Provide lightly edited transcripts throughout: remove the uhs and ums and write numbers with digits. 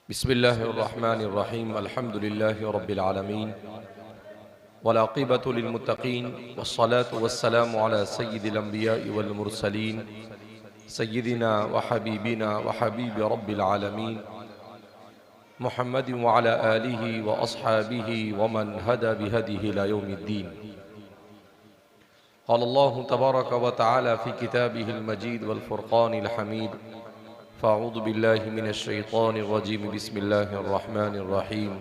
बिस्मिल्लाहिर्रहमानिर्रहीम अल्हम्दुलिल्लाहि रब्बिल आलमीन वलाक़िबतु लिल्मुत्तक़ीन वस्सलातु वस्सलामु अला सय्यिदिल अंबिया'i वल मुरसलीन सय्यिदिना व हबीबिना व हबीबि रब्बिल आलमीन मुहम्मदिन व अला आलिहि व अस्हाबिहि व मन हदा बिहदिहि इला यौमिद्दीन। क़ाल अल्लाहु तबारक व तआला फ़ी किताबिहिल मजीद वल फ़ुरक़ानिल हमीद फ़अऊज़ु बिल्लाहि मिनश्शैतानिर रजीम बिस्मिल्लाहिर रहमानिर रहीम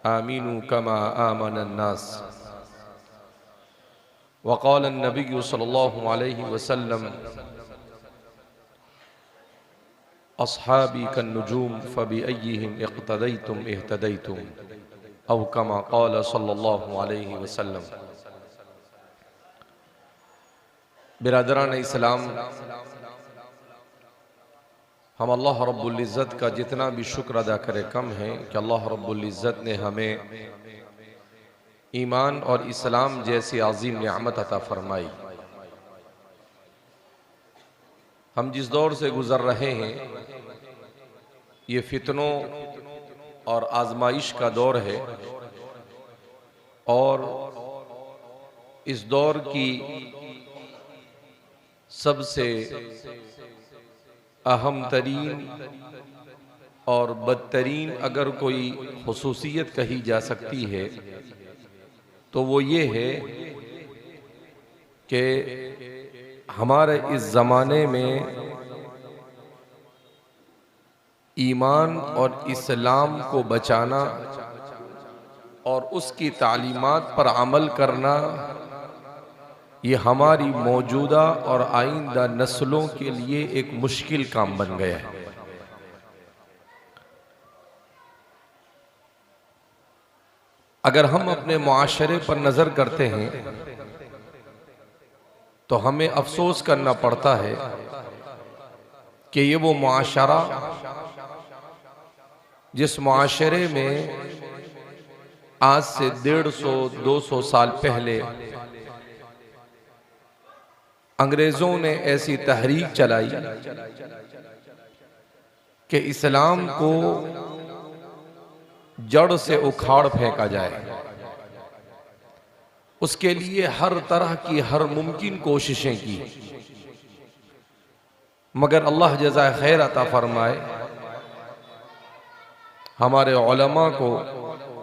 आमीनू कमा आमनन नास वक़ाल अन्नबिय्यु सल्लल्लाहु अलैहि वसल्लम अस्हाबी कन्नुजूम फ़बिअय्यिहिम इक़्तदैतुम इह्तदैतुम औ कमा क़ाल सल्लल्लाहु अलैहि वसल्लम। बिरादरान इस्लाम, हम अल्लाह रब्बुल इज़्ज़त का जितना भी शुक्र अदा करें कम है कि अल्लाह रब्बुल इज़्ज़त ने हमें ईमान और इस्लाम जैसी अज़ीम नियामत अता फरमाई। हम जिस दौर से गुज़र रहे हैं ये फितनों और आजमाइश का दौर है और इस दौर की सबसे अहम तरीन और बदतरीन अगर कोई खुसूसियत कही जा सकती है तो वो ये है कि हमारे इस ज़माने में ईमान और इस्लाम को बचाना और उसकी तालीमात पर अमल करना ये हमारी मौजूदा और आइंदा नस्लों के लिए एक मुश्किल काम बन गया है। अगर हम अपने मुआशरे पर नजर करते हैं तो हमें अफसोस करना पड़ता है कि ये वो मुआशरा जिस मुआशरे में आज से 150-200 साल पहले अंग्रेजों ने ऐसी तहरीक चलाई कि इस्लाम को जड़ से उखाड़ फेंका जाए। उसके लिए हर तरह की हर मुमकिन कोशिशें की, मगर अल्लाह जज़ाए खैर अता फरमाए हमारे उलमा को,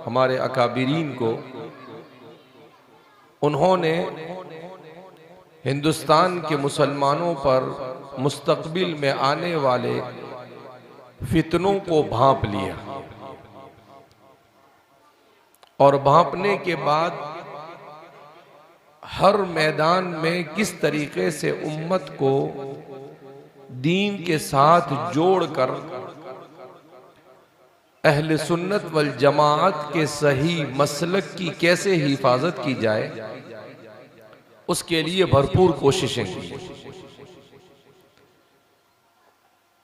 हमारे अकाबिरीन को, उन्होंने हिंदुस्तान के मुसलमानों पर मुस्तकबिल में आने वाले फितनों को भांप लिया और भांपने के बाद हर मैदान में किस तरीके से उम्मत को दीन के साथ जोड़कर अहले सुन्नत वल जमाअत के सही मसलक की कैसे हिफाजत की जाए उसके लिए भरपूर कोशिशें की।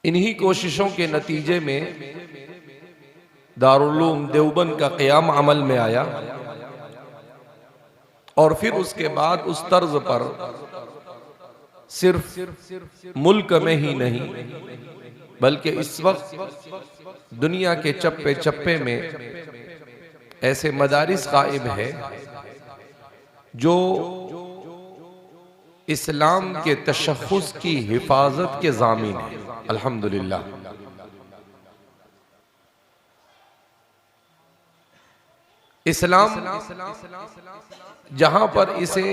इन्हीं कोशिशों के नतीजे में दारुल उलूम देवबंद का क़याम अमल में आया और फिर उसके बाद उस तर्ज पर सिर्फ मुल्क में ही नहीं बल्कि इस वक्त दुनिया के चप्पे चप्पे में ऐसे मदारिस कायम है जो इस्लाम के तशख़्ख़ुस की हिफाजत के ज़ामीन है। अल्हम्दुलिल्लाह। इस्लाम जहां पर इसे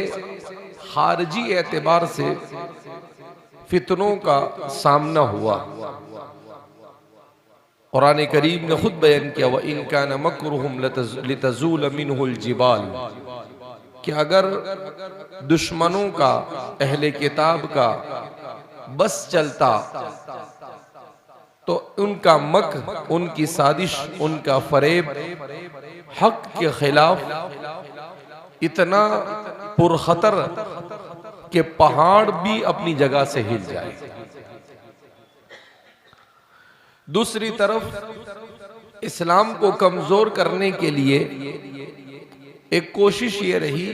खारजी एतबार से फितनों का सामना हुआ, कुरान करीम ने खुद बयान किया व इन कान मकरुहुम लितज़ूल मिन्हुल जिबाल, कि अगर दुश्मनों का, अहले किताब का बस चलता तो उनका मक्र, उनकी साजिश, उनका फरेब हक के खिलाफ इतना पुरखतर कि पहाड़ भी अपनी जगह से हिल जाए। दूसरी तरफ इस्लाम को कमजोर करने के लिए एक कोशिश ये रही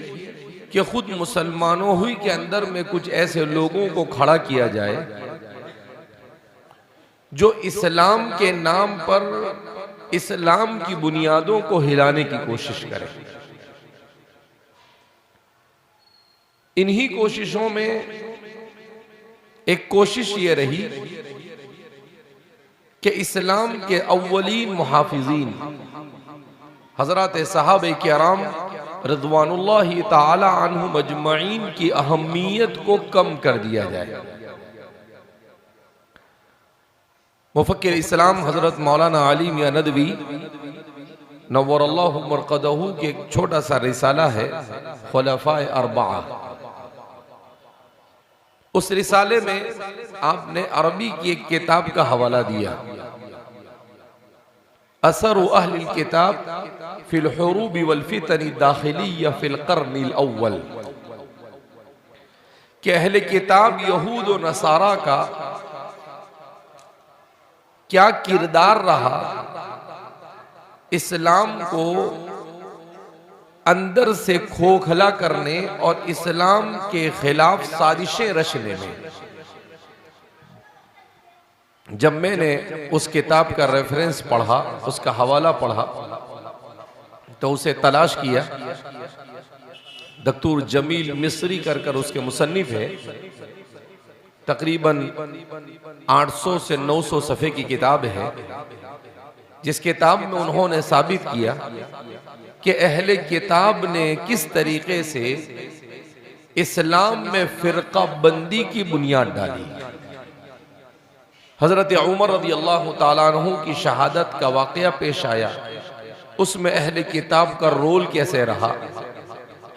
कि खुद मुसलमानों ही के अंदर में कुछ ऐसे लोगों को खड़ा किया जाए जो इस्लाम के नाम पर इस्लाम की बुनियादों को हिलाने की कोशिश करे। इन्हीं कोशिशों में एक कोशिश ये रही कि इस्लाम के अव्वलीन मुहाफिजीन हजरत सहाबे किराम रिज़वानुल्लाहि ताला अन्हुम अजमईन की अहमियत को कम कर दिया जाए। मुफक्किर इस्लाम हजरत मौलाना अली मियां नदवी नव्वरल्लाहु मरक़दहू के एक छोटा सा रिसाला है खुलफ़ाए अर्बआ। उस रिसाले में आपने अरबी की एक किताब का हवाला दिया, असरु अहलिल किताब फिल हुरूबि वल फितनी दाखिलिय्या फिल क़र्निल अव्वल, कि अहले किताब यहूद और नसारा का क्या किरदार रहा इस्लाम को अंदर से खोखला करने और इस्लाम के खिलाफ साजिशें रचने में। जब मैंने उस किताब का रेफरेंस पढ़ा, उसका हवाला पढ़ा, तो उसे तलाश किया। दक्तूर जमील मिस्री कर उसके मुसन्निफ है। तकरीबन 800 से 900 सफ़े की किताब है, जिस किताब में उन्होंने साबित किया कि अहले किताब ने किस तरीके से इस्लाम में फ़िरका बंदी की बुनियाद डाली। हज़रत उमर रज़ियल्लाहु ताला अन्हु की शहादत का वाक़या पेश आया, उसमें अहले किताब का रोल कैसे रहा।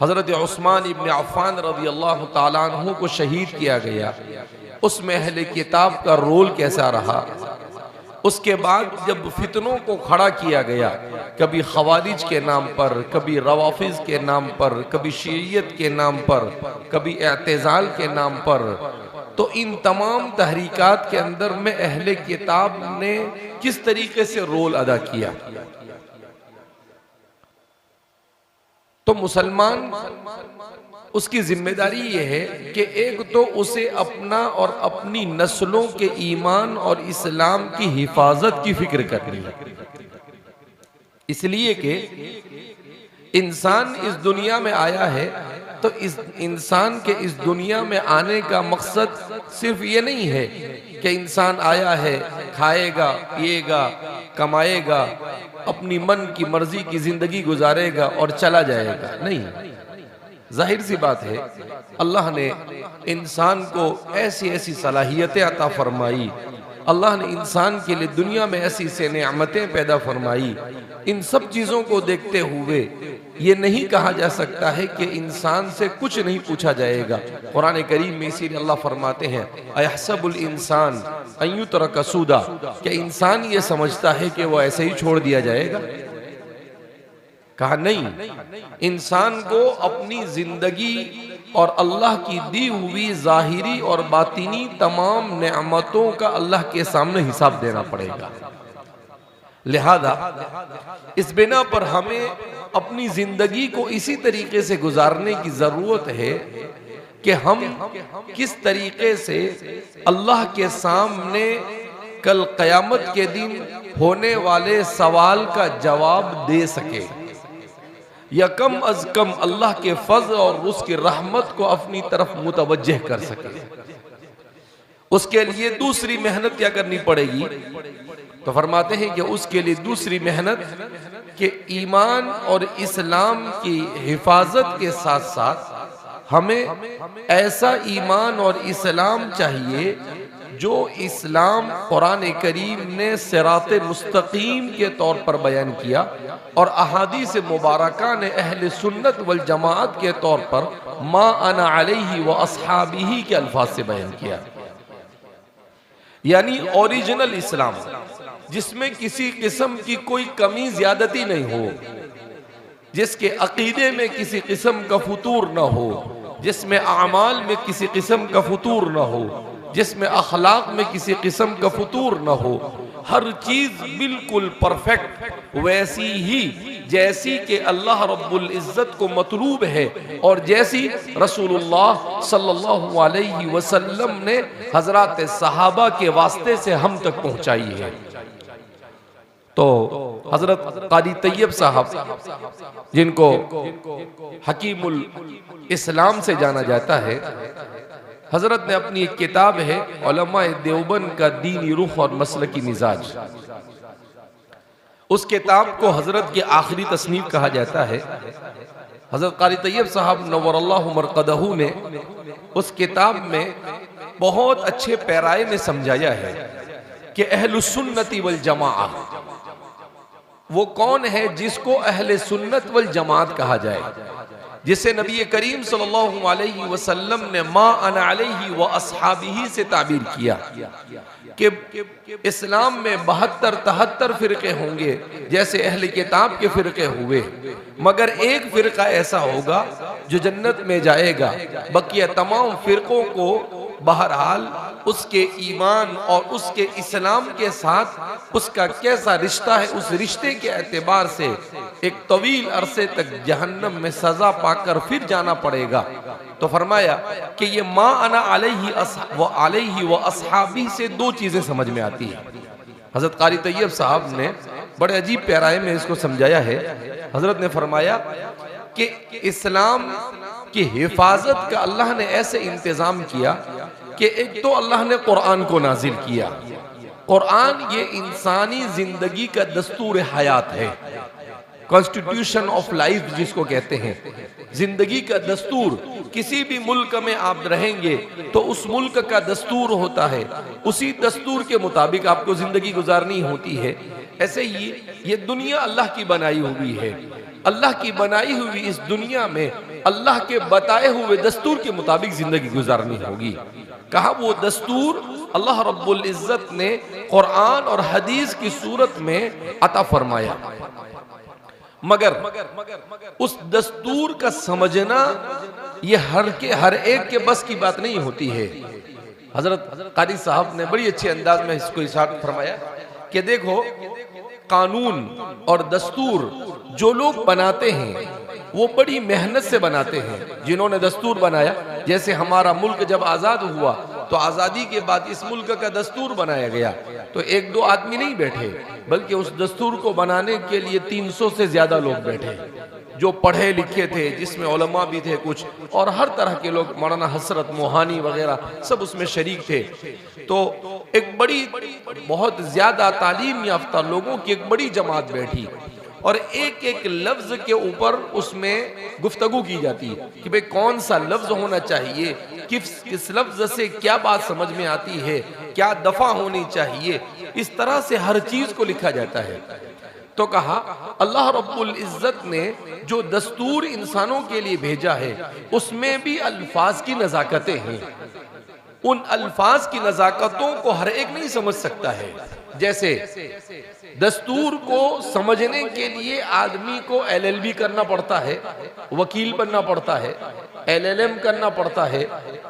हज़रत उस्मान इब्न अफ़्फ़ान रज़ियल्लाहु ताला अन्हु को शहीद किया गया, उसमें अहले किताब का रोल कैसा रहा। उसके बाद जब फितनों को खड़ा किया गया, कभी खवारिज के नाम पर, कभी रवाफिज के नाम पर, कभी शिय्यत के नाम पर, कभी एतज़ाल के नाम पर, तो इन तमाम तहरीकात के अंदर में अहले किताब ने किस तरीके से रोल अदा किया। तो मुसलमान उसकी जिम्मेदारी यह है कि एक तो उसे अपना और अपनी नस्लों के ईमान और इस्लाम की हिफाजत की फिक्र करनी है। इसलिए कि इंसान इस दुनिया में आया है, तो इस इंसान के इस दुनिया में आने का मकसद सिर्फ ये नहीं है कि इंसान आया है, खाएगा, पिएगा, कमाएगा, अपनी मन की मर्जी की जिंदगी गुजारेगा और चला जाएगा। नहीं, जाहिर सी बात है अल्लाह ने इंसान को ऐसी ऐसी सलाहियतें अता फरमाई, अल्लाह ने इंसान के लिए दुनिया में ऐसी ऐसी नेमतें पैदा फरमाई। इन सब चीज़ों को देखते हुए ये नहीं कहा जा सकता है कि इंसान से कुछ नहीं पूछा जाएगा। कुरान करीम में इसीलिए अल्लाह फरमाते हैं अयहसबुल इंसान अन युतरक सूदा, कि इंसान ये समझता है कि वो ऐसे ही छोड़ दिया जाएगा। कहा नहीं, इंसान को अपनी जिंदगी और अल्लाह की दी हुई जाहिरी और बातिनी तमाम नेमतों का अल्लाह के सामने हिसाब देना पड़ेगा। लिहाजा इस बिना पर हमें अपनी जिंदगी को इसी तरीके से गुजारने की जरूरत है कि हम किस तरीके से अल्लाह के सामने कल क़यामत के दिन होने वाले सवाल का जवाब दे सके, या कम अज कम अल्लाह के फज़ल और उसकी रहमत को अपनी तरफ मुतवज्जह कर सके। उसके लिए दूसरी मेहनत क्या करनी पड़ेगी? तो फरमाते हैं कि उसके लिए दूसरी मेहनत कि ईमान और इस्लाम की हिफाजत के साथ साथ हमें ऐसा ईमान और इस्लाम चाहिए जो इस्लाम कुरान करीम ने सिराते मुस्तकीम के तौर पर बयान किया और अहादीस मुबारका ने अहले सुन्नत वल जमाअत के तौर पर मा अना अलैहि व अस्हाबिही के अल्फाज से बयान किया। यानी ओरिजिनल इस्लाम, जिसमें किसी किस्म की कोई कमी ज्यादती नहीं हो, जिसके अकीदे में किसी किस्म का फुतूर न हो, जिसमें आमाल में किसी किस्म का फुतूर न हो, जिसमें अखलाक में किसी किस्म का फुतूर न हो, हर चीज बिल्कुल परफेक्ट वैसी ही जैसी कि अल्लाह रब्बुल इज्जत को मतलूब है और जैसी रसूलुल्लाह सल्लल्लाहु अलैहि वसल्लम ने हजरत सहाबा के वास्ते से हम तक पहुंचाई है। तो हजरत क़ादी तैयब साहब, जिनको हकीमुल इस्लाम से जाना जाता है, हजरत ने अपनी एक किताब है उलमाए देवबंद का दीनी रुख और मसलकी मिजाज, उस किताब को हजरत की आखिरी तसनीफ कहा जाता है। हजरत क़ादी तैयब साहब नव्वरल्लाहु मरक़दहू ने उस किताब में बहुत अच्छे पैराए में समझाया है कि अहलुस सुन्नती वल जमाआ वो कौन है जिसको अहले सुन्नत वल जमात कहा जाए, जिसे नबी करीम सल्लल्लाहु अलैहि वसल्लम ने मा अना अलैहि व अस्हाबिही से ताबीर किया कि इस्लाम में 72-73 फिरके होंगे जैसे अहले किताब के फिरके हुए, मगर एक फिरका ऐसा होगा जो जन्नत में जाएगा। बकिया तमाम फिरकों को बहरहाल उसके ईमान और उसके इस्लाम के साथ उसका कैसा रिश्ता है, उस रिश्ते के एतबार से एक तवील अरसे तक जहन्नम में सजा पाकर फिर जाना पड़ेगा। तो फरमाया कि ये मा अना अलैहि व अस्हाबी से दो चीजें समझ में आती है। हजरत क़ादी तैयब साहब ने बड़े अजीब प्याराए में इसको समझाया है। हजरत ने फरमाया कि इस्लाम की हिफाजत का अल्लाह ने ऐसे इंतजाम किया कि एक तो अल्लाह ने कुरान को नाजिल किया। कुरान ये इंसानी जिंदगी का दस्तूर हयात है, कॉन्स्टिट्यूशन ऑफ लाइफ जिसको कहते हैं, जिंदगी का दस्तूर। किसी भी मुल्क में आप रहेंगे तो उस मुल्क का दस्तूर होता है, उसी दस्तूर के मुताबिक आपको जिंदगी गुजारनी होती है। ऐसे ही ये दुनिया अल्लाह की बनाई हुई है, अल्लाह की बनाई हुई इस दुनिया में अल्लाह के बताए हुए दस्तूर के मुताबिक जिंदगी गुजारनी होगी। कहा वो दस्तूर अल्लाह रब्बुल इज्जत ने कुरान और हदीस की सूरत में अता फरमाया, मगर उस दस्तूर का समझना ये हर एक के बस की बात नहीं होती है। हजरत क़ादी साहब ने बड़ी अच्छे अंदाज में इसको इशारा फरमाया कि देखो, कानून और दस्तूर जो लोग बनाते हैं वो बड़ी मेहनत से बनाते हैं। जिन्होंने दस्तूर बनाया, जैसे हमारा मुल्क जब आज़ाद हुआ तो आज़ादी के बाद इस मुल्क का दस्तूर बनाया गया, तो एक दो आदमी नहीं बैठे, बल्कि उस दस्तूर को बनाने के लिए 300 से ज्यादा लोग बैठे, जो पढ़े लिखे थे, जिसमें उलमा भी थे कुछ, और हर तरह के लोग, मौलाना हसरत मोहानी वगैरह सब उसमें शरीक थे। तो एक बड़ी बहुत ज्यादा तालीम याफ्ता लोगों की एक बड़ी जमात बैठी और एक एक लफ्ज के ऊपर उसमें गुफ्तगू की जाती है कि भाई कौन सा लफ्ज होना चाहिए, किस लफ्ज से क्या बात समझ में आती है, क्या दफा होनी चाहिए, इस तरह से हर चीज को लिखा जाता है। तो कहा अल्लाह रब्बुल इज्जत ने जो दस्तूर इंसानों के लिए भेजा है उसमें भी अल्फाज की नजाकतें हैं। उन अल्फाज की नजाकतों को हर एक नहीं समझ सकता है। जैसे दस्तूर को समझने के लिए आदमी को LLB करना पड़ता है, वकील बनना पड़ता है, LLM करना पड़ता है,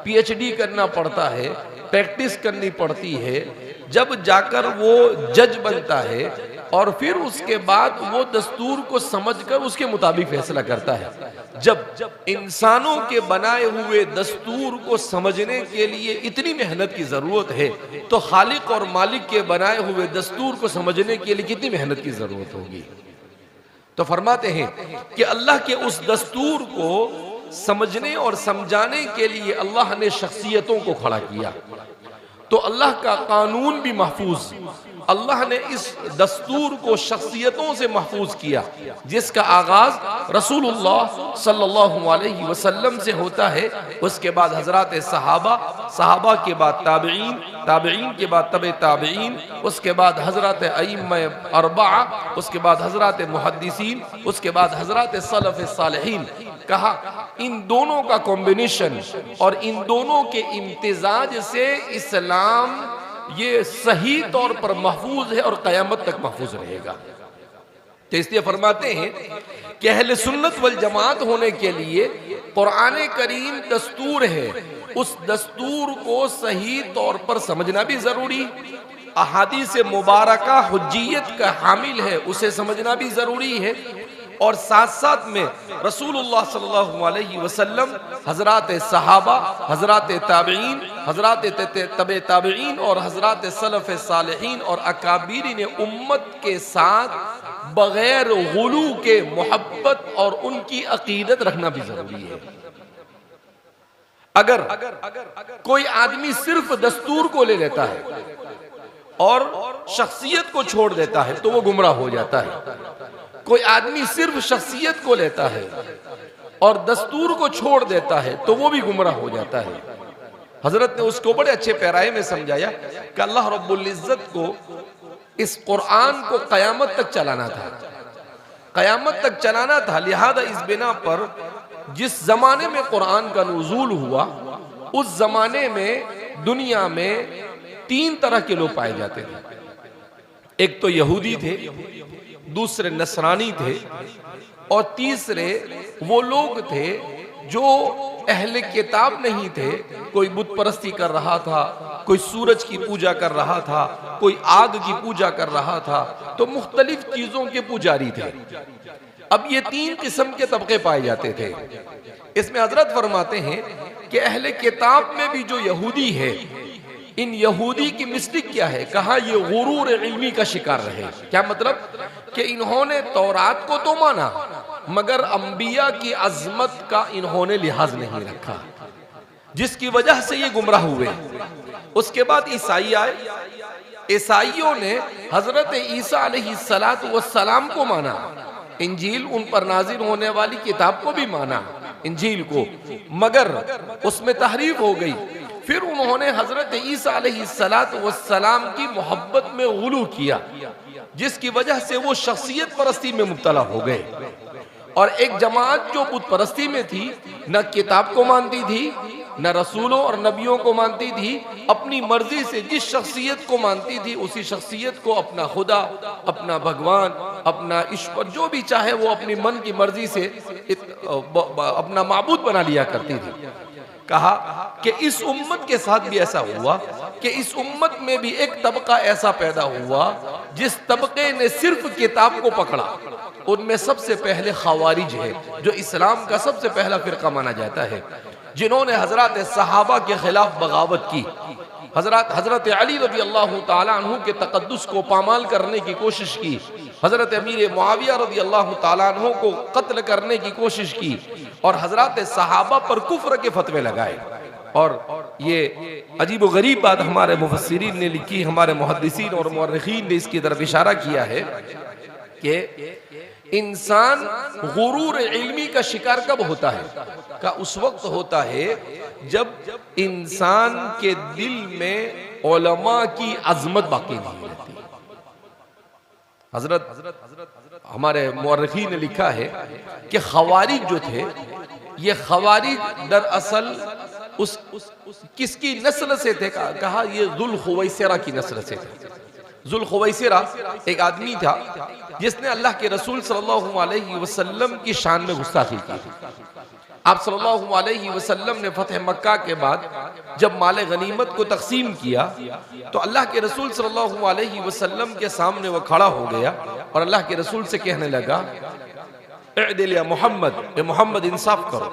PhD करना पड़ता है, प्रैक्टिस करनी पड़ती है, जब जाकर वो जज बनता है और फिर उसके बाद वो दस्तूर को समझकर उसके मुताबिक फैसला करता है। जब इंसानों के बनाए हुए दस्तूर को समझने के लिए इतनी मेहनत की जरूरत है, तो खालिक और मालिक के बनाए हुए दस्तूर को समझने के लिए कितनी मेहनत की जरूरत होगी। तो फरमाते हैं कि अल्लाह के उस दस्तूर को समझने और समझाने के लिए अल्लाह ने शख्सियतों को खड़ा किया। तो अल्लाह का कानून भी महफूज, अल्लाह ने इस दस्तूर को शख्सियतों से महफूज किया, जिसका आगाज रसूलुल्लाह सल्लल्लाहु अलैहि वसल्लम से होता है। उसके बाद हजरत सहाबा, सहाबा के बाद ताबईन, ताबईन के बाद तबे ताबईन, उसके बाद हजरत अइम्मा अरबआ, उसके बाद हजरत मुहद्दिसीन, उसके बाद हजरत सलफ सालिहीन। कहा इन दोनों का कॉम्बिनेशन और इन दोनों के इम्तिजाज से इस्लाम ये सही तौर पर महफूज है और कयामत तक महफूज रहेगा। तो इसलिए फरमाते हैं कि अहले सुन्नत वल जमात होने के लिए कुरान करीम दस्तूर है, उस दस्तूर को सही तौर पर समझना भी जरूरी, अहादीस मुबारका हुज्जियत का हामिल है, उसे समझना भी जरूरी है। और साथ साथ में रसूलुल्लाह सल्लल्लाहु अलैहि वसल्लम, हजरात सहाबा, हजरात ताबईन, हजरात तबे ताबईन और हजरात सलफ सालिहीन और अकाबीरीन उम्मत के साथ बगैर गुलू के मोहब्बत और उनकी अकीदत रखना भी जरूरी है। अगर कोई आदमी सिर्फ दस्तूर को ले लेता है और शख्सियत को छोड़ देता है तो वो गुमराह हो जाता है। कोई आदमी सिर्फ शख्सियत को लेता है और दस्तूर को छोड़ देता है तो वो भी गुमराह हो जाता है। हजरत ने उसको बड़े अच्छे पैराए में समझाया कि अल्लाह रब्बुल इज्जत को इस कुरान को कयामत तक चलाना था, कयामत तक चलाना था। लिहाजा इस बिना पर जिस जमाने में कुरान का नुज़ूल हुआ उस जमाने में दुनिया में 3 तरह के लोग पाए जाते थे। एक तो यहूदी थे, दूसरे नसरानी थे और तीसरे वो लोग थे जो अहले किताब नहीं थे। कोई बुत परस्ती कर रहा था, कोई सूरज की पूजा कर रहा था, कोई आग की पूजा कर रहा था, तो मुख्तलिफ चीजों के पुजारी थे। अब ये 3 किस्म के तबके पाए जाते थे। इसमें हजरत फरमाते हैं कि अहले किताब में भी जो यहूदी है, इन यहूदी की मिस्टेक क्या है? कहा ये गुरूर इल्मी का शिकार रहे। क्या मतलब? कि इन्होंने तौरात को तो माना मगर अंबिया की अजमत का इन्होंने लिहाज नहीं रखा, जिसकी वजह से ये गुमराह हुए। उसके बाद ईसाई आए, ईसाइयों ने हजरत ईसा अलैहिस्सलातु वस्सलाम को माना, इंजील उन पर नाजिल होने वाली किताब को भी माना, इंजील को, मगर उसमें तहरीफ हो गई। फिर उन्होंने हजरत ईसा अलैहिस्सलातु वस्सलाम की मोहब्बत में गुलू किया, जिसकी वजह से वो शख्सियत परस्ती में मुब्तला हो गए। और एक जमात जो बुत परस्ती में थी, न किताब को मानती थी, न रसूलों और नबियों को मानती थी, अपनी मर्जी से जिस शख्सियत को मानती थी उसी शख्सियत को अपना खुदा, अपना भगवान, अपना ईश्वर, जो भी चाहे वो अपनी मन की मर्जी से अपना माबूद बना लिया करती थी। कहा कि इस उम्मत के साथ भी ऐसा हुआ कि इस उम्मत में भी एक तबका ऐसा पैदा हुआ जिस तबके ने सिर्फ किताब को पकड़ा। उनमें सबसे पहले खवारिज है, जो इस्लाम का सबसे पहला फिरका माना जाता है, जिन्होंने हजरत सहाबा के खिलाफ बगावत की, हजरत अली रज़ी अल्लाह ताला अन्हु के तकद्दुस को पामाल करने की कोशिश की, हजरत अमीर मुआविया रज़ी अल्लाह ताला अन्हु को कत्ल करने की कोशिश की और हजरत सहाबा पर कुफ्र के फतवे लगाए। और ये अजीब व गरीब बात हमारे मुफस्सिरीन ने लिखी, हमारे मुहद्दिसीन और मुअर्रिखीन ने इसकी तरफ इशारा किया है कि इंसान गुरूर इल्मी का शिकार कब होता है? का उस वक्त होता है जब इंसान के दिल में उलमा की अजमत बाकी नहीं रहती। हजरत हमारे मुअर्रिखीन ने लिखा है कि खवारिज जो थे, ये खवारिज दरअसल उस किसकी नस्ल से थे? कहा ये जुल खुवैसिरा की नस्ल से थे। जुल खुवैसिरा एक आदमी था जिसने अल्लाह के रसूल सल्लल्लाहु अलैहि वसल्लम की शान में गुस्ताखी की। आप सल्लल्लाहु अलैहि वसल्लम ने फतह मक्का के बाद जब माले गनीमत को तकसीम किया तो अल्लाह के रसूल सल्लल्लाहु अलैहि वसल्लम के सामने वो खड़ा हो गया और अल्लाह के रसूल से कहने लगा, इअदिल या मोहम्मद, ए मोहम्मद इंसाफ करो।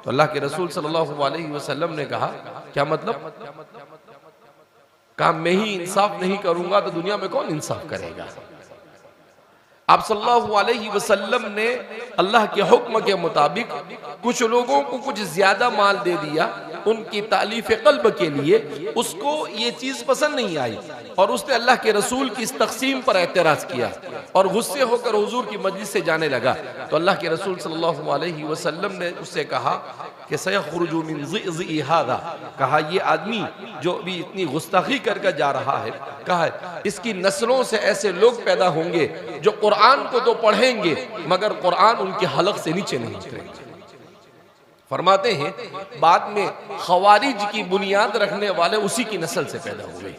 तो अल्लाह के रसूल सल्लल्लाहु अलैहि वसल्लम ने कहा, क्या मतलब? कहा मैं ही इंसाफ नहीं करूंगा तो दुनिया में कौन इंसाफ करेगा? आप सल्लल्लाहु अलैहि वसल्लम ने अल्लाह के हुक्म के मुताबिक कुछ लोगों को कुछ ज्यादा माल दे दिया उनकी तालीफ कल्ब के लिए। उसको ये चीज पसंद नहीं आई और उसने अल्लाह के रसूल की इस तकसीम पर एतराज किया और गुस्से होकर हुजूर की मजलिस से जाने लगा। तो अल्लाह के रसूल सल्लल्लाहु अलैहि वसल्लम ने उससे कहा कि सयखरुजु मिन ज़िज़्ज़ि हाज़ा, कहा ये आदमी जो भी इतनी गुस्ताखी करके जा रहा है, कहा इसकी नस्लों से ऐसे लोग पैदा होंगे जो कुरान को तो पढ़ेंगे मगर कुरान उनके हलक से नीचे नहीं उतरेंगे। फरमाते हैं बाद में खवारिज की बुनियाद रखने वाले उसी की नस्ल से पैदा हुए।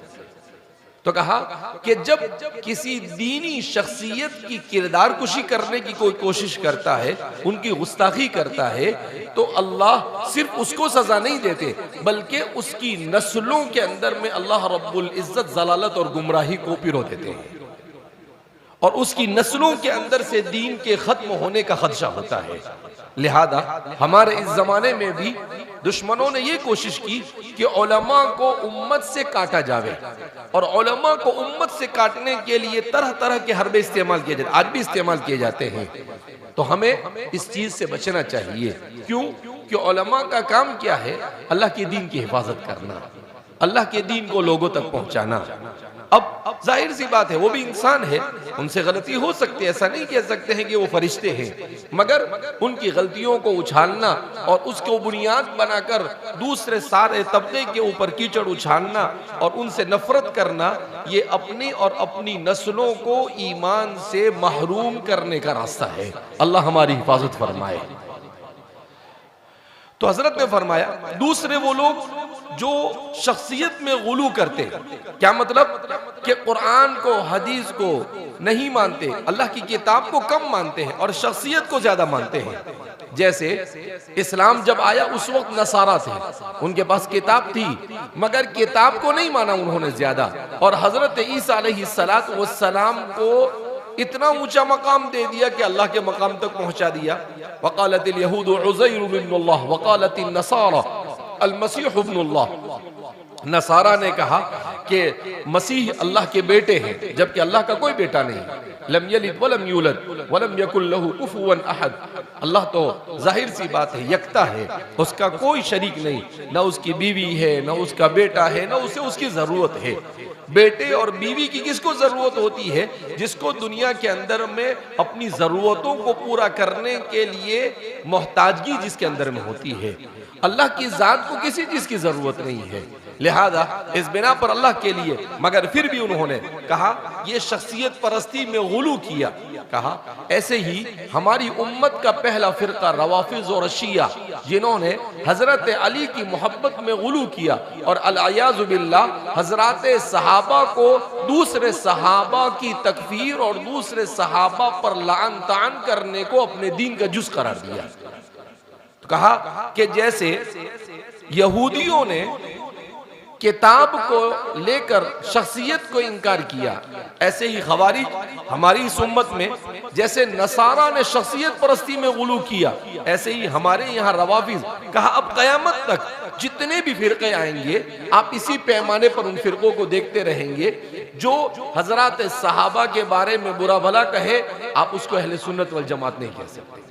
तो कहा कि जब किसी दीनी शख्सियत की किरदार कुशी करने की कोई कोशिश करता है, उनकी गुस्ताखी करता है, तो अल्लाह सिर्फ उसको सजा नहीं देते बल्कि उसकी नस्लों के अंदर में अल्लाह रब्बुल इज्जत जलालत और गुमराही को पिरो देते हैं। और उसकी नस्लों के अंदर से दीन के खत्म होने का खदशा होता है। लिहाजा हमारे इस जमाने में भी दुश्मनों ने ये कोशिश की कि उलमा को उम्मत से काटा जावे, और उलमा को उम्मत से काटने के लिए तरह तरह के हरबे इस्तेमाल किए जाते, आज भी इस्तेमाल किए जाते हैं। तो हमें इस चीज से बचना चाहिए। क्यों? कि उलमा का काम क्या है? अल्लाह के दीन की हिफाजत करना, अल्लाह के दीन को लोगों तक पहुंचाना। अब जाहिर सी बात है, वो भी इंसान है, उनसे गलती हो सकती है, ऐसा नहीं कह सकते हैं कि वो फरिश्ते हैं, मगर उनकी गलतियों को उछालना और उसको बुनियाद बनाकर दूसरे सारे तबके के ऊपर कीचड़ उछालना और उनसे नफरत करना, ये अपनी और अपनी नस्लों को ईमान से महरूम करने का रास्ता है। अल्लाह हमारी हिफाजत फरमाए। तो हजरत ने फरमाया, दूसरे वो लोग जो शख्सियत में गुलू करते, क्या मतलब कि कुरान को, हदीस को नहीं मानते, अल्लाह की किताब को कम मानते हैं और शख्सियत को ज्यादा मानते हैं। जैसे इस्लाम जब आया उस वक्त नसारा थे, उनके पास किताब थी मगर किताब को नहीं माना उन्होंने ज्यादा, और हजरत ईसा अलैहिस्सलातु वस्सलाम को इतना ऊंचा मकाम दे दिया कि अल्लाह के मकाम तक पहुंचा दिया। वक़ालतिल यहूदु उज़ैर इब्नुल्लाह वक़ालतिन नसारा अल मसीह इब्नुल्लाह। नसारा ने कहा कि मसीह अल्लाह के बेटे हैं, जबकि अल्लाह का कोई बेटा नहीं। लम यलिद वलम यूलद वलम यकुल लहू कुफुवन अहद। अल्लाह तो जाहिर सी बात है यकता है, उसका कोई शरीक नहीं, ना उसकी बीवी है, ना उसका बेटा है, ना उसे उसकी जरूरत है। बेटे और बीवी की किसको जरूरत होती है? जिसको दुनिया के अंदर में अपनी जरूरतों को पूरा करने के लिए मोहताजगी जिसके अंदर में होती है। अल्लाह की जात को किसी चीज की जरूरत नहीं है। लिहाजा इस बिना पर अल्लाह के लिए, मगर फिर भी उन्होंने कहा ये शख्सियत परस्ती में गुलू किया। कहा ऐसे ही हमारी उम्मत का पहला फिरका रवाफिज और शिया, जिन्होंने हजरत अली की मोहब्बत में गुलू किया और अल-अयाज़ु बिल्लाह हजरत सहाबा को दूसरे सहाबा की तकफीर और दूसरे सहाबा पर लान तान करने को अपने दीन का जुज़ करार दिया। तो कहा कि जैसे यहूदियों ने किताब को लेकर शख्सियत को इनकार किया, ऐसे ही खवारिज हमारी इस उम्मत में, जैसे नसारा ने शख्सियत परस्ती में गुलू किया, ऐसे ही हमारे यहाँ रवाफिज। कहा अब कयामत तक जितने भी फिरके आएंगे आप इसी पैमाने पर उन फिरकों को देखते रहेंगे। जो हजरत सहाबा के बारे में बुरा भला कहे, आप उसको अहले सुन्नत वल जमात नहीं कह सकते।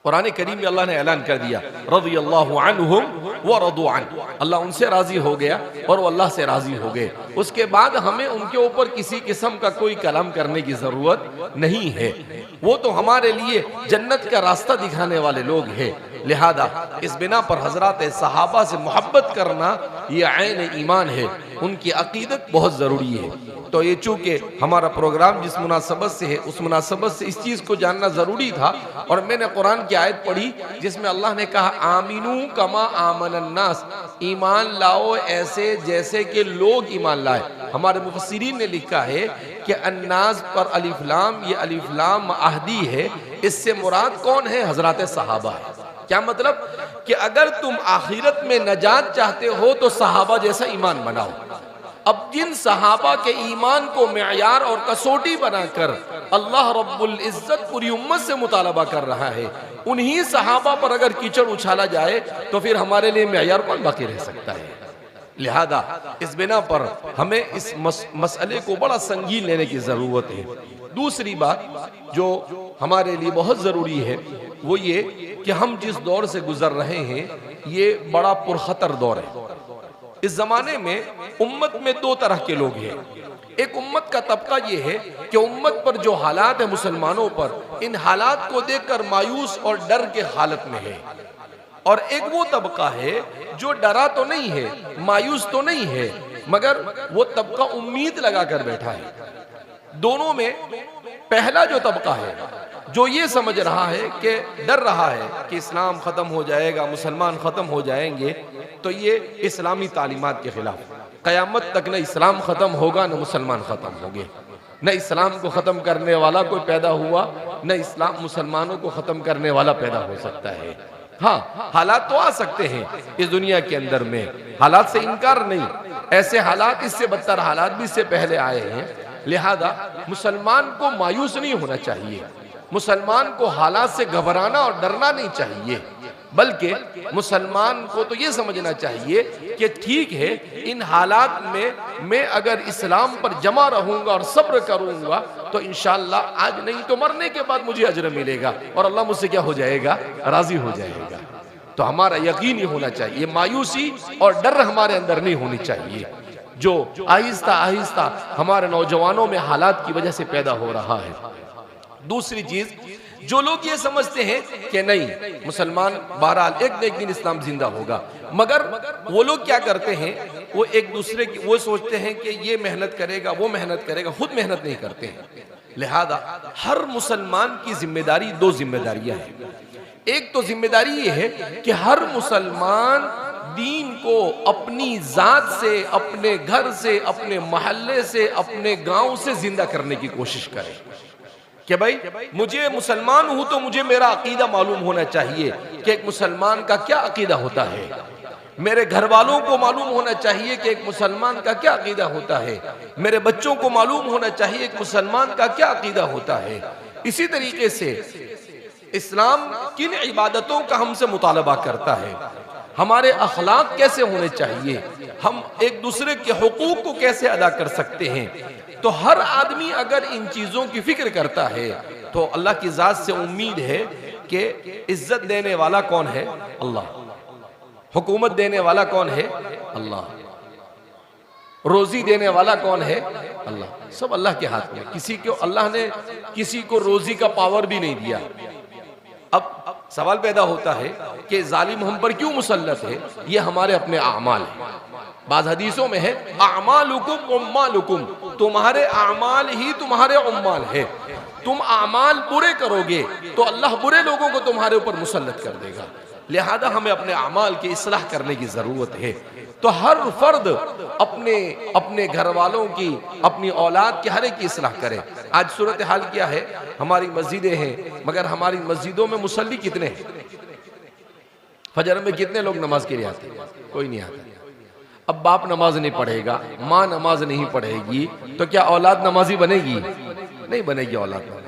कुरान करीम में अल्लाह ने ऐलान कर दिया, रज़ियल्लाहु अन्हुम व रदू अन्हु, अल्लाह उनसे राजी हो गया और वो अल्लाह से राजी हो गए। उसके बाद हमें उनके ऊपर किसी किस्म का कोई कलाम करने की जरूरत नहीं है। वो तो हमारे लिए जन्नत का रास्ता दिखाने वाले लोग हैं। लिहाजा इस बिना पर हजरत सहाबा से मोहब्बत करना ये ऐन ईमान है, उनकी अकीदत बहुत जरूरी है। तो ये चूंकि हमारा प्रोग्राम जिस मुनासबत से है, उस मुनासबत से इस चीज को जानना जरूरी था। और मैंने कुरान की आयत पढ़ी जिसमें अल्लाह ने कहा आमीनू कमा आमनन नास, ईमान लाओ ऐसे जैसे कि लोग ईमान लाए। हमारे मुफस्सिरीन ने लिखा है कि अन्नास पर अलिफ लाम, ये अलिफ लाम अहदी है, इससे मुराद कौन है? हजरत सहाबा है। क्या मतलब कि अगर तुम आखिरत में नजात चाहते हो तो सहाबा जैसा ईमान बनाओ। अब जिन सहाबा के ईमान को मेयार और कसौटी बनाकर अल्लाह रब्बुल इज्जत पूरी उम्मत से मुतालबा कर रहा है, उन्हीं सहाबा पर अगर कीचड़ उछाला जाए तो फिर हमारे लिए मेयार कौन बाकी रह सकता है? लिहाजा इस बिना पर हमें इस मसले को बड़ा संगीन लेने की जरूरत है। दूसरी बात जो हमारे लिए बहुत जरूरी है वो ये कि हम जिस दौर से गुजर रहे हैं ये बड़ा पुरखतर दौर है। इस जमाने में उम्मत में दो तरह के लोग हैं। एक उम्मत का तबका ये है कि उम्मत पर जो हालात है मुसलमानों पर, इन हालात को देखकर मायूस और डर के हालत में है। और एक वो तबका है जो डरा तो नहीं है, मायूस तो नहीं है, मगर वो तबका उम्मीद लगा कर बैठा है। दोनों में पहला जो तबका है जो ये समझ रहा है कि डर रहा है कि इस्लाम खत्म हो जाएगा, मुसलमान खत्म हो जाएंगे, तो ये इस्लामी तालीमात के खिलाफ, कयामत तक न इस्लाम खत्म होगा न मुसलमान खत्म होंगे, न इस्लाम को खत्म करने वाला कोई पैदा हुआ, न इस्लाम मुसलमानों को खत्म करने वाला पैदा हो सकता है। हाँ, हालात तो आ सकते हैं इस दुनिया के अंदर में, हालात से इनकार नहीं, ऐसे हालात, इससे बदतर हालात भी इससे पहले आए हैं, लिहाजा मुसलमान को मायूस नहीं होना चाहिए, मुसलमान को हालात से घबराना और डरना नहीं चाहिए, बल्कि मुसलमान को तो ये समझना चाहिए कि ठीक है, इन हालात में मैं अगर इस्लाम पर जमा रहूंगा और सब्र करूंगा तो इंशाअल्लाह आज नहीं तो मरने के बाद मुझे अजर मिलेगा और अल्लाह मुझसे क्या हो जाएगा, राजी हो जाएगा। तो हमारा यकीन ही होना चाहिए, मायूसी और डर हमारे अंदर नहीं होनी चाहिए, जो आहिस्ता आहिस्ता हमारे नौजवानों में हालात की वजह से पैदा हो रहा है। दूसरी चीज, जो लोग ये समझते हैं कि नहीं मुसलमान बहरहाल एक न एक दिन इस्लाम जिंदा होगा, मगर वो लोग क्या करते हैं, वो एक दूसरे की वो सोचते हैं कि ये मेहनत करेगा वो मेहनत करेगा, खुद मेहनत नहीं करते हैं। लिहाजा हर मुसलमान की जिम्मेदारी, दो जिम्मेदारियां हैं। एक तो जिम्मेदारी ये है कि हर मुसलमान दीन को अपनी जात से, अपने घर से, अपने मोहल्ले से, अपने गांव से जिंदा करने की कोशिश करे कि भाई मुझे मुसलमान हूं तो मुझे मेरा अकीदा मालूम होना चाहिए कि एक मुसलमान का क्या अकीदा होता है, मेरे घर वालों को मालूम होना चाहिए कि एक मुसलमान का क्या अकीदा होता है, मेरे बच्चों को मालूम होना चाहिए एक मुसलमान का क्या अकीदा होता है। इसी तरीके से इस्लाम किन इबादतों का हमसे मुतालबा करता है, हमारे अखलाक कैसे होने चाहिए, हम एक दूसरे के हुकूक को कैसे अदा कर सकते हैं। तो हर आदमी अगर इन चीजों की फिक्र करता है तो अल्लाह की जात से उम्मीद है कि इज्जत देने वाला कौन है, अल्लाह, हुकूमत देने वाला कौन है, अल्लाह, रोजी देने वाला कौन है, अल्लाह, सब अल्लाह के हाथ में। किसी को अल्लाह ने किसी को रोजी का पावर भी नहीं दिया। अब सवाल पैदा होता है कि जालिम हम पर क्यों मुसल्लत है, ये हमारे अपने आमाल है। बाज़ हदीसों में है आमालुकुम उम्मालुकुम, तुम्हारे आमाल ही तुम्हारे उम्माल है। तुम आमाल बुरे करोगे तो अल्लाह बुरे लोगों को तुम्हारे ऊपर मुसल्लत कर देगा। लिहाजा हमें अपने आमाल की इस्लाह करने की जरूरत है। तो हर फर्द अपने अपने घर वालों की, अपनी औलाद की, हर एक की इस्लाह करे। आज सूरत हाल क्या है, हमारी मस्जिदें हैं मगर हमारी मस्जिदों में मुसल्ली कितने हैं, फजर में कितने लोग नमाज के लिए आते हैं, कोई नहीं आता। अब बाप नमाज नहीं पढ़ेगा, माँ नमाज नहीं पढ़ेगी तो क्या औलाद नमाजी बनेगी, नहीं बनेगी औलाद नमाजी।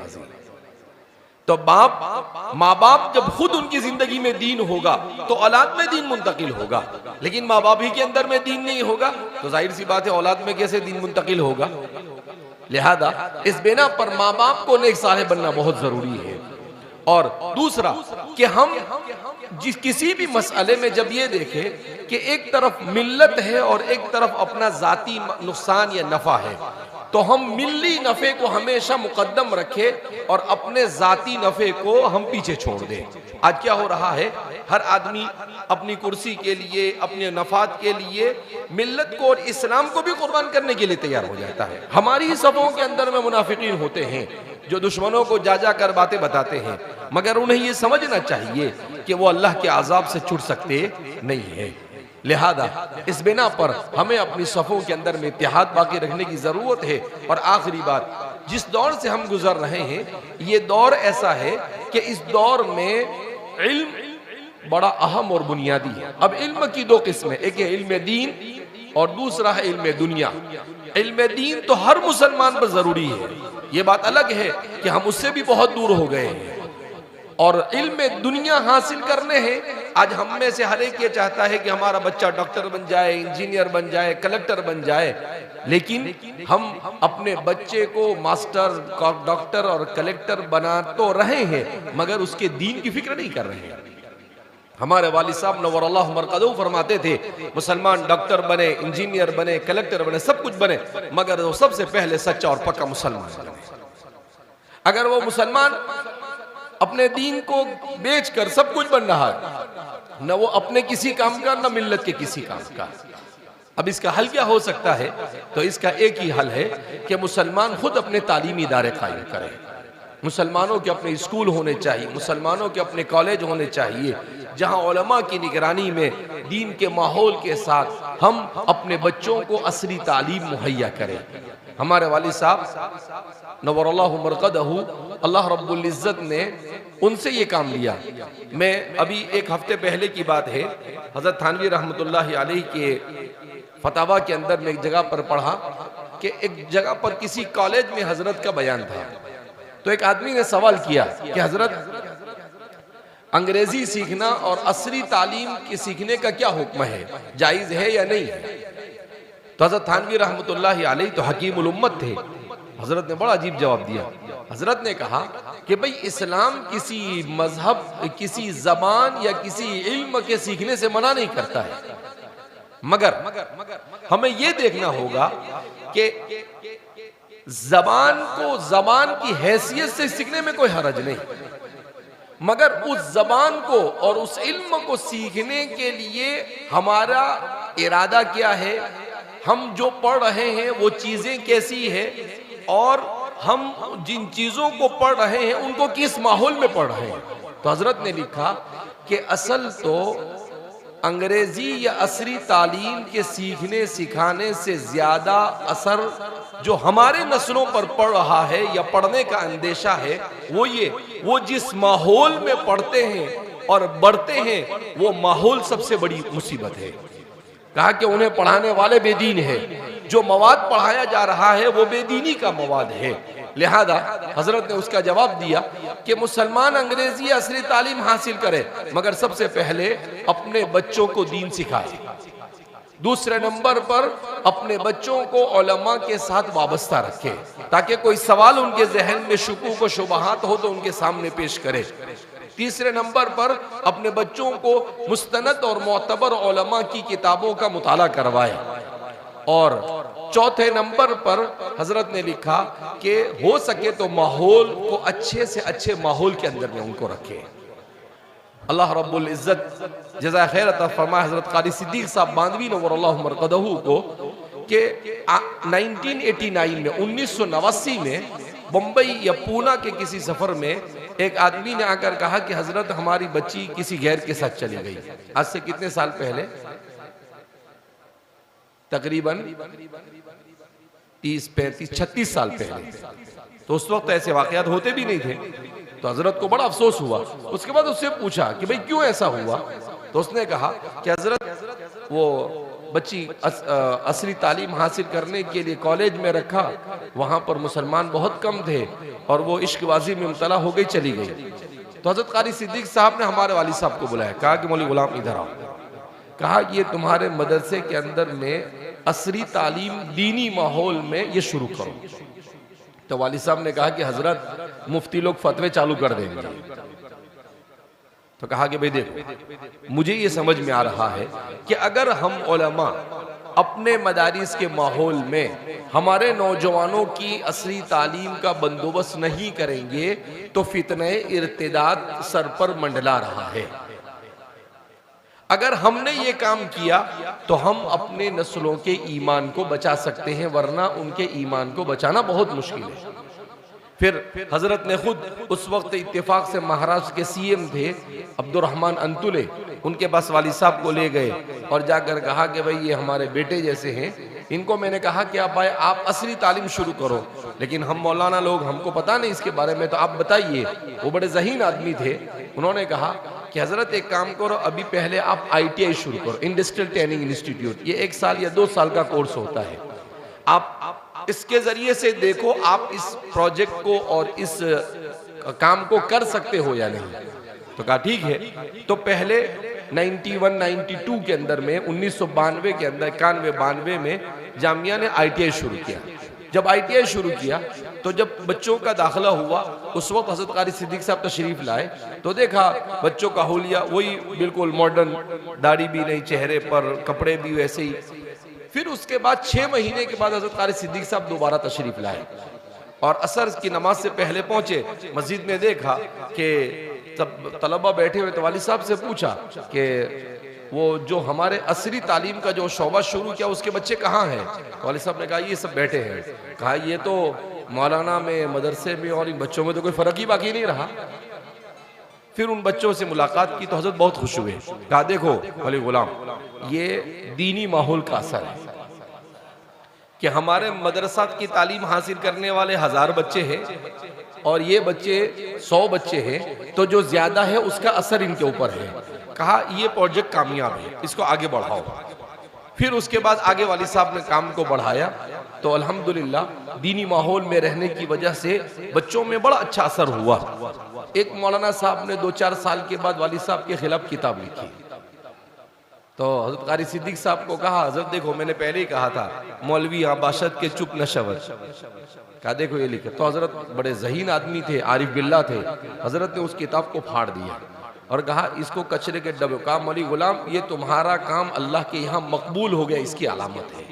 तो माँ बाप जब खुद उनकी जिंदगी में दीन होगा तो औलाद में दीन मुंतकिल होगा, लेकिन माँ बाप ही के अंदर में दीन नहीं होगा तो जाहिर सी बात है औलाद में कैसे दीन मुंतकिल होगा। लिहाजा इस बिना पर माँ बाप को नेक सालेह बनना बहुत जरूरी है। और दूसरा कि हम किसी भी मसले में जब ये देखें कि एक तरफ मिल्लत है और एक तरफ अपना जाती नुकसान या नफा है, तो हम मिल्ली नफे को हमेशा मुकद्दम रखें और अपने जाती नफे को हम पीछे छोड़ दें। आज क्या हो रहा है, हर आदमी अपनी कुर्सी के लिए, अपने नफात के लिए मिल्लत को और इस्लाम को भी कुर्बान करने के लिए तैयार हो जाता है। हमारी ही सफ़ों के अंदर में मुनाफिकीन होते हैं जो दुश्मनों को जा जा कर बातें बताते हैं, मगर उन्हें ये समझना चाहिए कि वो अल्लाह के अजाब से छूट सकते नहीं है। लिहाजा इस बिना पर हमें अपनी सफ़ों के अंदर में इत्तेहाद बाकी रखने की ज़रूरत है। और आखिरी बात, जिस दौर से हम गुजर रहे हैं ये दौर ऐसा है कि इस दौर में इल्म बड़ा अहम और बुनियादी है। अब इल्म की दो किस्में, एक है इल्म दीन और दूसरा है इल्म दुनिया। इल्म दीन तो हर मुसलमान पर ज़रूरी है, ये बात अलग है कि हम उससे भी बहुत दूर हो गए हैं। और इल्म दुनिया हासिल करने हैं, आज हम में से हर एक ये चाहता है कि हमारा बच्चा डॉक्टर बन जाए, इंजीनियर बन जाए, कलेक्टर बन जाए, लेकिन हम अपने बच्चे को मास्टर, डॉक्टर और कलेक्टर बना तो रहे हैं मगर उसके दीन की फिक्र नहीं कर रहे हैं। हमारे वालिद साहब नव्वरल्लाहु मरकज़हू फरमाते थे मुसलमान डॉक्टर बने, इंजीनियर बने, कलेक्टर बने, सब कुछ बने, मगर वो सबसे पहले सच्चा और पक्का मुसलमान बने। अगर वो मुसलमान अपने दीन को बेचकर सब कुछ बन रहा है, न वो अपने किसी काम का, न मिल्लत के किसी काम का, अब इसका हल क्या हो सकता है? तो इसका एक ही हल है कि मुसलमान खुद अपने तालीमी इदारे कायम करें। मुसलमानों के अपने स्कूल होने चाहिए, मुसलमानों के अपने कॉलेज होने चाहिए, जहां उलमा की निगरानी में दीन के माहौल के साथ हम अपने बच्चों को असली तालीम मुहैया करें। हमारे वालिद साहब नव्वरल्लाहु मरकज़हू, अल्लाह रब्बुल इज़्ज़त ने उनसे ये काम लिया। मैं अभी एक हफ्ते पहले की बात है, हज़रत थानवी रहमतुल्लाहि अलैहि के फतावा के अंदर में एक जगह पर पढ़ा कि एक जगह पर किसी कॉलेज में हजरत का बयान था, तो एक आदमी ने सवाल किया कि हजरत अंग्रेजी सीखना और असरी तालीम की सीखने का क्या हुक्म है, जायज है या नहीं है। तो हजरत थानवी रहमतुल्लाह अलैह तो हकीमुल उम्मत थे, हजरत ने बड़ा अजीब जवाब दिया। हजरत ने कहा कि भाई इस्लाम किसी मजहब, किसी जबान या किसी इल्म के सीखने से मना नहीं करता है, मगर हमें यह देखना होगा कि जबान को जबान की हैसियत से सीखने में कोई हरज नहीं, मगर उस जबान को और उस इल्म को सीखने के लिए हमारा इरादा क्या है, हम जो पढ़ रहे हैं वो चीजें कैसी है, और हम जिन चीजों को पढ़ रहे हैं उनको किस माहौल में पढ़ रहे हैं। तो हजरत ने लिखा कि असल तो अंग्रेजी या असरी तालीम के सीखने सिखाने से ज्यादा असर जो हमारे नस्लों पर पड़ रहा है या पढ़ने का अंदेशा है वो जिस माहौल में पढ़ते हैं और बढ़ते हैं वो माहौल सबसे बड़ी मुसीबत है। कहा कि उन्हें पढ़ाने वाले बेदीन है, जो मवाद पढ़ाया जा रहा है वो बेदीनी का मवाद है। लिहाजा हजरत ने उसका जवाब दिया कि मुसलमान अंग्रेजी असली तालीम हासिल करे, मगर सबसे पहले अपने बच्चों को दीन सिखाए, दूसरे नंबर पर अपने बच्चों को उलमा के साथ वाबस्ता रखे, ताकि कोई सवाल उनके जहन में शुकूक व शुबहात हो तो उनके सामने पेश करे, तीसरे नंबर पर अपने बच्चों को मुस्तनद और मोतबर उलमा की किताबों का मुताला करवाए, और चौथे नंबर पर हजरत ने लिखा कि हो सके तो माहौल को अच्छे से अच्छे माहौल के अंदर में उनको रखे। अल्लाह रब्बुल इज्जत जज़ा खैर अता फरमाए हजरत कारी सिद्दीक साहब बांदवी नव्वरल्लाहु मरक़दहू को कि 1989 में 1989 में बम्बई या पूना के किसी सफर में एक आदमी ने आकर कहा कि हजरत हमारी बच्ची किसी गैर के साथ चली गई। आज से कितने साल पहले, तकरीबन 30, 35, 36 साल पहले। तो उस वक्त ऐसे वाकयात होते भी नहीं थे। तो हजरत को बड़ा अफसोस हुआ। उसके बाद उससे पूछा कि भाई क्यों ऐसा हुआ, तो उसने कहा कि हजरत वो बच्ची असली तालीम हासिल करने के लिए कॉलेज में रखा, वहां पर मुसलमान बहुत कम थे और वो इश्कबाजी में मुब्तला हो गई, चली गई। तो हजरत कारी सिद्दीक साहब ने हमारे वालिद साहब को बुलाया, कहा कि मौलवी गुलाम इधर आओ। कहा ये तुम्हारे मदरसे के अंदर में असरी तालीम दीनी माहौल में ये शुरू करो। तो वालिद साहब ने कहा कि हजरत मुफ्ती लोग फतवे चालू कर देंगे। तो कहा कि भाई देखो, मुझे ये समझ में आ रहा है कि अगर हम उलमा अपने मदारिस के माहौल में हमारे नौजवानों की असली तालीम का बंदोबस्त नहीं करेंगे तो फितने इर्तिदाद सर पर मंडला रहा है। अगर हमने ये काम किया तो हम अपने नस्लों के ईमान को बचा सकते हैं, वरना उनके ईमान को बचाना बहुत मुश्किल है। फिर हजरत ने खुद उस वक्त इत्तेफाक से महाराष्ट्र के सीएम थे अब्दुर्रहमान अंतुले, उनके पास वालिद साहब को ले गए और जाकर कहा कि भाई ये हमारे बेटे जैसे हैं, इनको मैंने कहा कि आप असली तालीम शुरू करो, लेकिन हम मौलाना लोग, हमको पता नहीं इसके बारे में, तो आप बताइए। वो बड़े ज़हीन आदमी थे। उन्होंने कहा कि हजरत एक काम करो, अभी पहले आप ITI शुरू करो, इंडस्ट्रियल ट्रेनिंग इंस्टीट्यूट। ये 1 साल या 2 साल का कोर्स होता है। आप इसके जरिए से देखो आप इस प्रोजेक्ट को और इस काम को कर सकते हो या नहीं। तो कहा ठीक है। तो पहले 91-92 के अंदर में 1992 के अंदर 91-92 में जामिया ने ITI शुरू किया। जब ITI शुरू किया तो जब बच्चों का दाखिला हुआ, उस वक्त हज़रत कारी सिद्दीक साहब तशरीफ लाए, तो देखा बच्चों का हुलिया वही बिल्कुल मॉडर्न, दाढ़ी भी नहीं चेहरे पर, कपड़े भी वैसे ही। फिर उसके बाद 6 महीने के बाद हज़रत कारी सिद्दीक साहब दोबारा तशरीफ लाए और असर की नमाज से पहले पहुंचे। मस्जिद में देखा कि सब तलबा बैठे हुए, तो वालिद साहब से पूछा कि वो जो हमारे असरी तालीम का जो शोबा शुरू किया उसके बच्चे कहाँ हैं। वालिद साहब ने कहा ये सब बैठे हैं। कहा ये तो मौलाना में, मदरसे में और इन बच्चों में तो कोई फ़र्क ही बाकी नहीं रहा। फिर उन बच्चों से मुलाकात की तो हजरत बहुत खुश हुए। कहा देखो मौलवी गुलाम, ये दीनी माहौल का असर है कि हमारे मदरसा की तालीम हासिल करने वाले 1000 बच्चे हैं और ये बच्चे 100 बच्चे हैं, तो जो ज्यादा है उसका असर इनके ऊपर है। कहा ये प्रोजेक्ट कामयाब है, इसको आगे बढ़ाओ। फिर उसके बाद आगे वालिद साहब ने काम को बढ़ाया तो अल्हम्दुलिल्लाह दीनी माहौल में रहने की वजह से बच्चों में बड़ा अच्छा असर हुआ। एक मौलाना साहब ने 2-4 साल के बाद वालिद साहब के खिलाफ किताब लिखी, तो हज़रत क़ारी सिद्दीक़ साहब को कहा, हज़रत देखो मैंने पहले ही कहा था मौलवी आबाशत के चुप न शवत, कहा देखो ये लिखे। तो हज़रत बड़े ज़हीन आदमी थे, आरिफ बिल्ला थे, हज़रत ने उस किताब को फाड़ दिया और कहा इसको कचरे के डब्बे। कहा मौलवी गुलाम ये तुम्हारा काम अल्लाह के यहाँ मकबूल हो गया, इसकी अलामत है,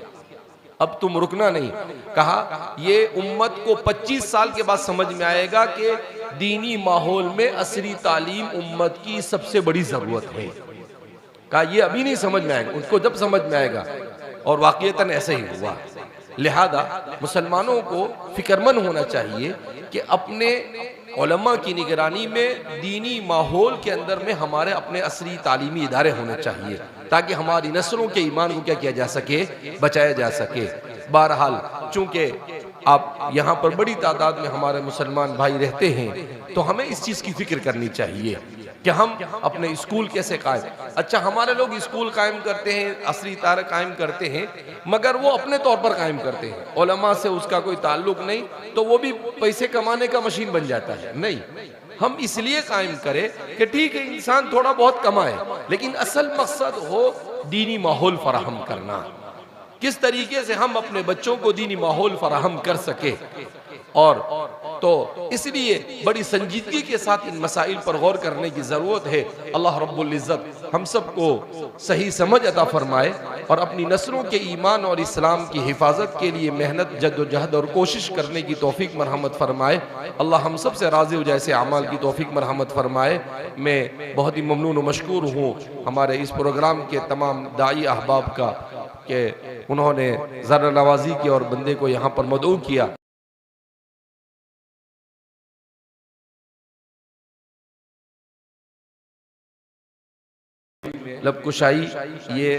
अब तुम रुकना नहीं। कहा ये उम्मत को 25 साल के बाद समझ में आएगा कि दीनी माहौल में असरी तालीम उम्मत की सबसे बड़ी जरूरत है। कहा ये अभी नहीं समझ में आएगा, उसको जब समझ में आएगा। और वाकईतन ऐसा ही हुआ। लिहाजा मुसलमानों को फिक्रमंद होना चाहिए कि अपने उलमा की निगरानी में दीनी माहौल के अंदर में हमारे अपने असरी तालीमी इदारे होने चाहिए, ताकि हमारी नस्लों के ईमान को क्या किया जा सके, बचाया जा सके। बहरहाल चूंकि आप यहाँ पर बड़ी तादाद में हमारे मुसलमान भाई रहते हैं, तो हमें इस चीज़ की फिक्र करनी चाहिए कि हम अपने स्कूल कैसे कायम। अच्छा, हमारे लोग स्कूल कायम करते हैं, असरी इदारे कायम करते हैं, मगर वो अपने तौर पर कायम करते हैं, उलमा से उसका कोई ताल्लुक नहीं, तो वो भी पैसे कमाने का मशीन बन जाता है। नहीं, हम इसलिए कायम करें कि ठीक है इंसान थोड़ा बहुत कमाए, लेकिन असल मकसद हो दीनी माहौल फराहम करना। किस तरीके से हम अपने बच्चों को दीनी माहौल फराहम कर सके, और तो इसलिए बड़ी संजीदगी के साथ इन मसाइल पर गौर करने की ज़रूरत है। अल्लाह रब्बुल इज़्ज़त हम सबको सही समझ अता फरमाए और अपनी नस्लों के ईमान और इस्लाम की हिफाजत के लिए मेहनत, जद्दोजहद और कोशिश करने की तौफीक मरहमत फरमाए। अल्लाह हम सब से राज़ी हो जैसे अमाल की तौफीक मरहमत फरमाए। मैं बहुत ही ममनून व मशकूर हूँ हमारे इस प्रोग्राम के तमाम दाई अहबाब का कि उन्होंने ज़रा नवाजी की और बंदे को यहाँ पर मदऊ किया। लबकुशाई ये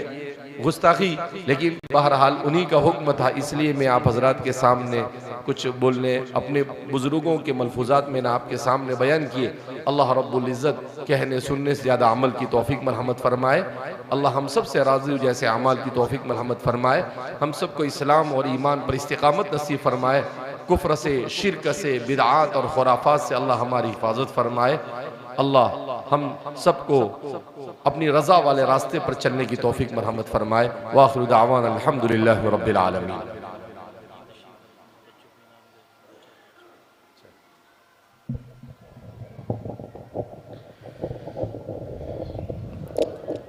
गुस्ताखी, लेकिन बहरहाल उन्हीं का हुक्म था, इसलिए मैं आप हजरात के सामने कुछ बोलने, अपने बुजुर्गों के मलफूजात में ना आपके सामने बयान किए। अल्लाह रब्बुल इज़्ज़त कहने सुनने से ज़्यादा अमल की तौफीक मरहमत फरमाए। अल्लाह हम सब से राज़ी हो जैसे अमाल की तौफीक मरहमत फरमाए। हम सबको इस्लाम और ईमान पर इस्तिकामत नसीब फरमाए। कुफ्र से, शिरक से, बिदआत और खुराफात से अल्लाह हमारी हिफाजत फरमाए। अल्लाह हम सबको अपनी रज़ा वाले रास्ते पर चलने की तौफीक मरहमत फरमाए। वाखिरु दावाना अल्हम्दुलिल्लाहि रब्बिल आलमीन।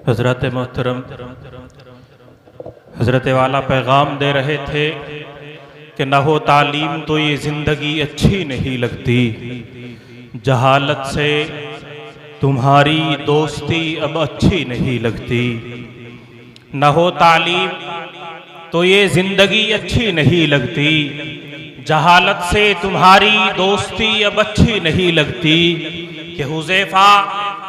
हज़रत मोहतरम हज़रत वाला पैगाम दे रहे थे कि न हो तालीम तो ये ज़िंदगी अच्छी नहीं लगती, जहालत से तुम्हारी दोस्ती अब अच्छी नहीं लगती। न हो तालीम तो ये ज़िंदगी अच्छी नहीं लगती, जहालत से तुम्हारी दोस्ती अब अच्छी नहीं लगती। कि हुज़ैफा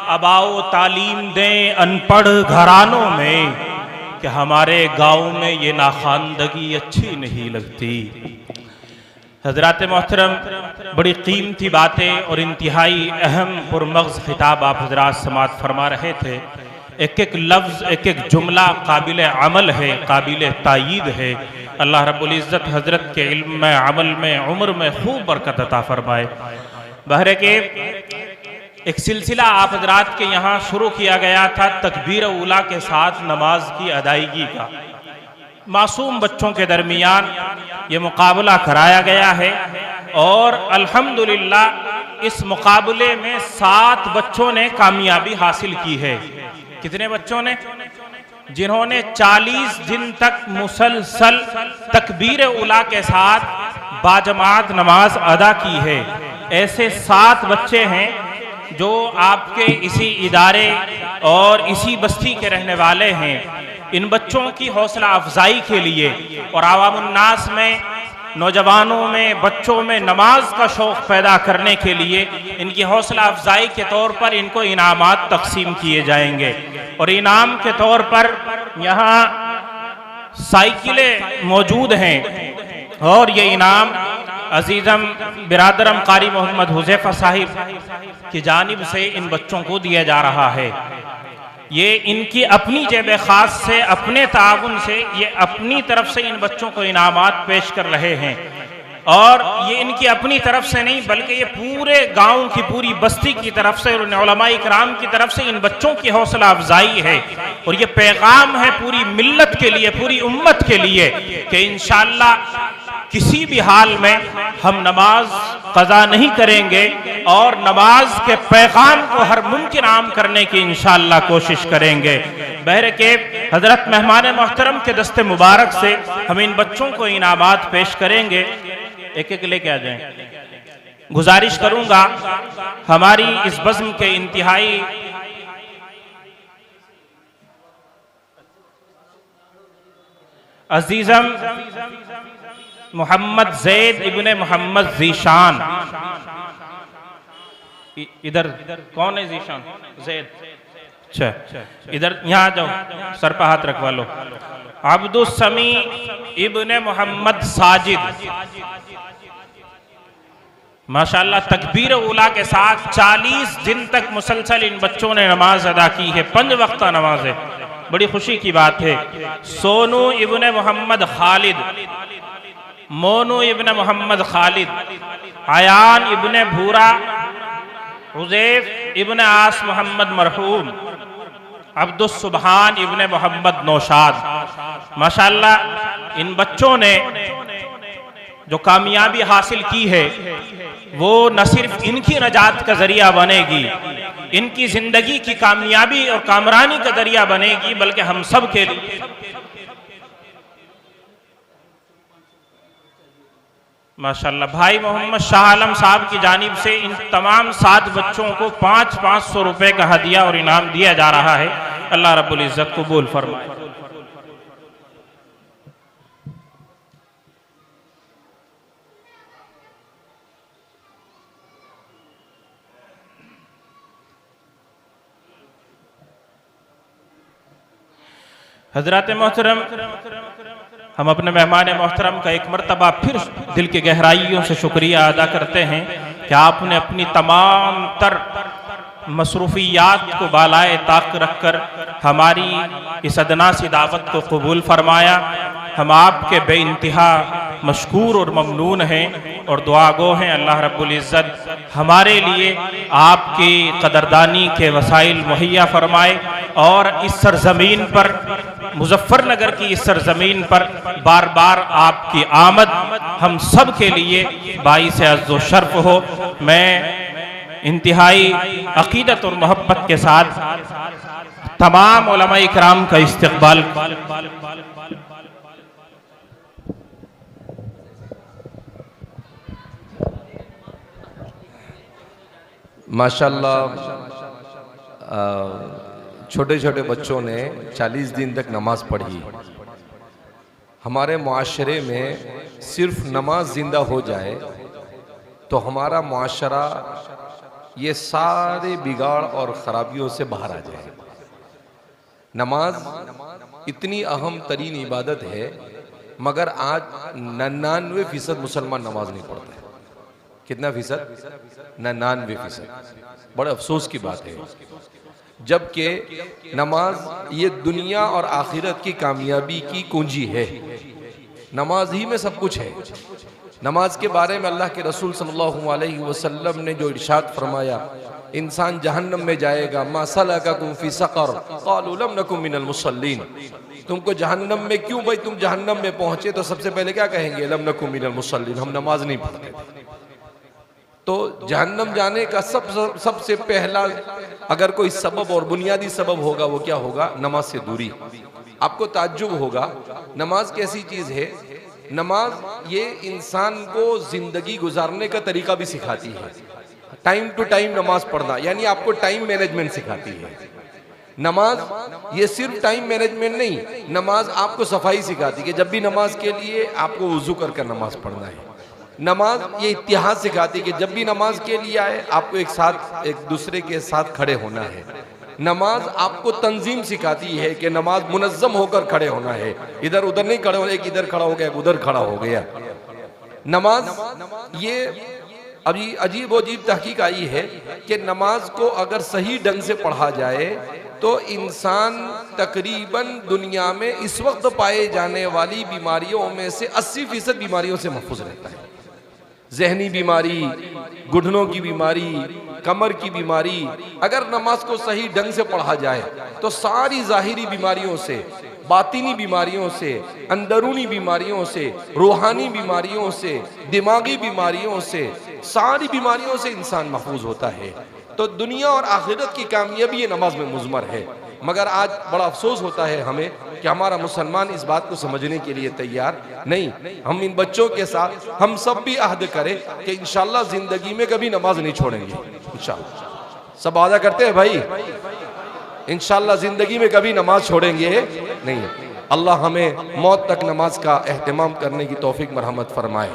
अब आओ तालीम दें अनपढ़ घरानों में, कि हमारे गाँव में ये नाखानदगी अच्छी नहीं लगती। हज़रात मोहतरम, बड़ी कीमती बातें और इंतहाई अहम पुरमग़ज़ खिताब आप हज़रात समात फरमा रहे थे। एक एक लफ्ज़, एक एक जुमला काबिल अमल है, काबिल तायीद है। अल्लाह रब्बुल इज़्ज़त हज़रत के इल्म में, अमल में, उम्र में खूब बरकत अता फरमाए। बहरे के एक सिलसिला आप हज़रात के यहाँ शुरू किया गया था तकबीर उला के साथ नमाज की अदायगी का। मासूम बच्चों के दरमियान ये मुकाबला कराया गया है और अल्हम्दुलिल्लाह इस मुकाबले में 7 बच्चों ने कामयाबी हासिल की है। कितने बच्चों ने? जिन्होंने 40 दिन तक मुसलसल तकबीर उला के साथ बाजमात नमाज अदा की है। ऐसे 7 बच्चे हैं जो आपके इसी इदारे और इसी बस्ती के रहने वाले हैं। इन बच्चों की हौसला अफजाई के लिए और आवामुन्नास में, नौजवानों में, बच्चों में नमाज का शौक़ पैदा करने के लिए इनकी हौसला अफजाई के तौर पर इनको इनामात तकसीम किए जाएंगे। और इनाम के तौर पर यहाँ साइकिलें मौजूद हैं और ये इनाम अजीज़म बिरादरम कारी मोहम्मद हुज़ैफा साहिब की जानिब से इन बच्चों को दिया जा रहा है। ये इनकी अपनी जेब खास से, अपने ताउन से, ये अपनी तरफ से इन बच्चों को इनामात पेश कर रहे हैं। और ये इनकी अपनी तरफ से नहीं बल्कि ये पूरे गांव की, पूरी बस्ती की तरफ से और उलमा इकराम की तरफ से इन बच्चों की हौसला अफजाई है। और ये पैगाम है पूरी मिल्लत के लिए, पूरी उम्मत के लिए कि इंशाअल्लाह किसी भी हाल में हम नमाज कज़ा नहीं करेंगे और नमाज के पैगाम को हर मुमकिन आम करने की इंशाअल्लाह कोशिश करेंगे। बहरके हजरत मेहमान मोहतरम के दस्ते मुबारक से हम इन बच्चों को इनामात पेश करेंगे। एक एक लेके आ जाएं। गुजारिश करूंगा हमारी इस बज़्म के इंतहाई अजीजम मोहम्मद जैद इब्ने मोहम्मद जीशान, इधर कौन है जीशान? जैद, अच्छा इधर यहाँ आ जाओ, सर पर हाथ रखवा लो। अब्दुस समी इब्ने मोहम्मद साजिद, माशाअल्लाह तकबीर उला के साथ 40 दिन तक मुसलसल इन बच्चों ने नमाज अदा की है, 5 वक्त नमाज है, बड़ी खुशी की बात है। सोनू इब्ने मोहम्मद खालिद, मोनू इब्ने मोहम्मद खालिद, आयान इब्ने भूरा, हुज़ैफ इब्ने आस मोहम्मद मरहूम, अब्दुस सुबहान इब्ने मोहम्मद नौशाद। माशाअल्लाह इन बच्चों ने जो कामयाबी हासिल की है वो न सिर्फ इनकी नजात का जरिया बनेगी, इनकी जिंदगी की कामयाबी और कामरानी का जरिया बनेगी, बल्कि हम सब के लिए। माशाअल्लाह भाई मोहम्मद शाह आलम साहब की जानिब से इन तमाम 7 बच्चों को 500 रुपए का हदिया और इनाम दिया जा रहा है। अल्लाह रब्बुल इज्जत कबूल फरमाए। हजरत मोहतरम, हम अपने मेहमान मोहतरम का एक मरतबा फिर दिल की गहराइयों से शुक्रिया अदा करते हैं कि आपने अपनी तमाम तर मसरूफियात को बालाए ताक रख कर हमारी इस अदना सी दावत को कबूल फरमाया। हम आपके बेइंतहा मशकूर और ममनून हैं और दुआगो हैं। अल्लाह रब्बुल इज़्ज़त हमारे लिए आपकी कदरदानी के वसाइल मुहैया फरमाए और इस सरजमीन पर, मुजफ्फरनगर की इस सरजमीन पर बार बार आपकी आमद हम सब के लिए बाइस अज़्ज़ो शर्फ हो। मैं इंतहाई अकीदत और मोहब्बत के साथ तमाम उलमा इकराम का इस्तक़बाल। माशाअल्लाह छोटे छोटे बच्चों ने 40 दिन तक नमाज पढ़ी। हमारे मुआशरे में सिर्फ नमाज जिंदा हो जाए तो हमारा मुआशरा ये सारे बिगाड़ और ख़राबियों से बाहर आ जाए। नमाज इतनी अहम तरीन इबादत है मगर आज 99% मुसलमान नमाज नहीं पढ़ते। कितना फीसद? 99%। बड़े अफसोस की बात है, जबकि नमाज ये दुनिया और आखिरत की कामयाबी की कुंजी है। नमाज ही में सब कुछ है। नमाज के बारे में अल्लाह के रसूल सल्लल्लाहु अलैहि वसल्लम ने जो इरशाद फरमाया, इंसान जहन्नम में जाएगा, मा सलकाकुम फी सक़र क़ालू लम नकुम मिनल मुसल्लीन। तुमको जहन्नम में क्यों भाई तुम जहन्नम में पहुंचे? तो सबसे पहले क्या कहेंगे? लम नकुम मिनल मुसल्लीन, हम नमाज नहीं पढ़ते थे। तो जहन्नम जाने का सबसे पहला अगर कोई सबब और बुनियादी सबब होगा वो क्या होगा? नमाज से दूरी। आपको ताज्जुब होगा, नमाज कैसी चीज है? नमाज ये इंसान को जिंदगी गुजारने का तरीका भी सिखाती है। टाइम टू टाइम नमाज पढ़ना, यानी आपको टाइम मैनेजमेंट सिखाती है। नमाज ये सिर्फ टाइम मैनेजमेंट नहीं, नमाज आपको सफाई सिखाती है कि जब भी नमाज के लिए आपको वुजू कर नमाज पढ़ना है। नमाज ये इतिहास सिखाती है कि जब भी नमाज के लिए आए आपको एक दूसरे के साथ खड़े होना है। नमाज आपको तंजीम सिखाती है कि नमाज मुनज़्ज़म होकर खड़े होना है, इधर उधर नहीं खड़े होना, एक इधर खड़ा हो गया, एक उधर खड़ा हो गया। नमाज ये अभी अजीब तहकीक आई है कि नमाज को अगर सही ढंग से पढ़ा जाए तो इंसान तकरीबन दुनिया में इस वक्त पाए जाने वाली बीमारियों में से 80% बीमारियों से महफूज रहता है। जहनी बीमारी, घुटनों की बीमारी, कमर की बीमारी, अगर नमाज को सही ढंग से पढ़ा जाए तो सारी जाहिरी बीमारियों से, बातिनी बीमारियों से, अंदरूनी बीमारियों से, रूहानी बीमारियों से, दिमागी बीमारियों से, सारी बीमारियों से इंसान महफूज होता है। तो दुनिया और आखिरत की कामयाबी ये नमाज में मुज़मर है। मगर आज बड़ा अफसोस होता है हमें कि हमारा मुसलमान इस बात को समझने के लिए तैयार नहीं। हम इन बच्चों के साथ हम सब भी अहद करें कि इंशाअल्लाह जिंदगी में कभी नमाज नहीं छोड़ेंगे। इंशाअल्लाह सब वादा करते हैं भाई, इंशाअल्लाह जिंदगी में कभी नमाज छोड़ेंगे नहीं। अल्लाह हमें मौत तक नमाज का एहतमाम करने की तौफीक मरहमत फरमाए।